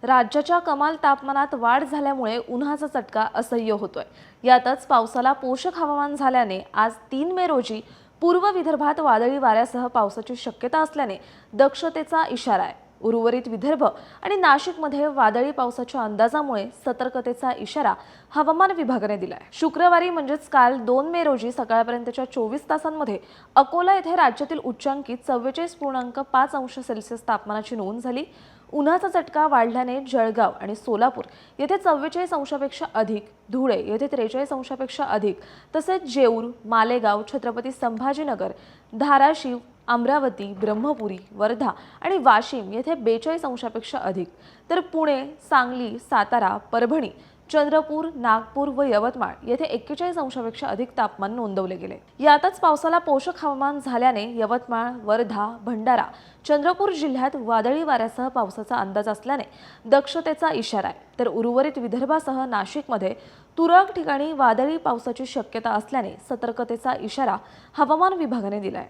राज्याच्या कमाल तापमानात वाढ झाल्यामुळे उन्हाचा चटका असह्य होतोय। यातच पावसाला पोषक हवामान झाल्याने आज 3 मे रोजी पूर्व विदर्भात वादळी वाऱ्यासह पावसाची शक्यता असल्याने दक्षतेचा इशारा आहे। उर्वरित विदर्भ आणि नाशिकमध्ये वादळी पावसाच्या अंदाजामुळे सतर्कतेचा इशारा हवामान विभागाने दिलाय। शुक्रवारी म्हणजेच काल 2 मे रोजी सकाळपर्यंतच्या 24 तासांमध्ये अकोला येथे राज्यातील उच्चांकी 44.5 अंश सेल्सिअस तापमानाची नोंद झाली। उन्हाचा चटका वाढल्याने जळगाव आणि सोलापूर येथे 44 अंशापेक्षा अधिक, धुळे येथे 43 अंशापेक्षा अधिक, तसेच जेऊर, मालेगाव, छत्रपती संभाजीनगर, धाराशिव, अमरावती, ब्रह्मपुरी, वर्धा आणि वाशिम येथे 42 अंशापेक्षा अधिक, तर पुणे, सांगली, सातारा, परभणी, चंद्रपूर, नागपूर व यवतमाळ येथे 41 अंशापेक्षा अधिक तापमान नोंदवले गेले। यातच पावसाला पोषक हवामान झाल्याने यवतमाळ, वर्धा, भंडारा, चंद्रपूर जिल्ह्यात वादळी वाऱ्यासह पावसाचा अंदाज असल्याने दक्षतेचा इशारा आहे। तर उर्वरित विदर्भासह नाशिकमध्ये तुरळक ठिकाणी वादळी पावसाची शक्यता असल्याने सतर्कतेचा इशारा हवामान विभागाने दिलाय।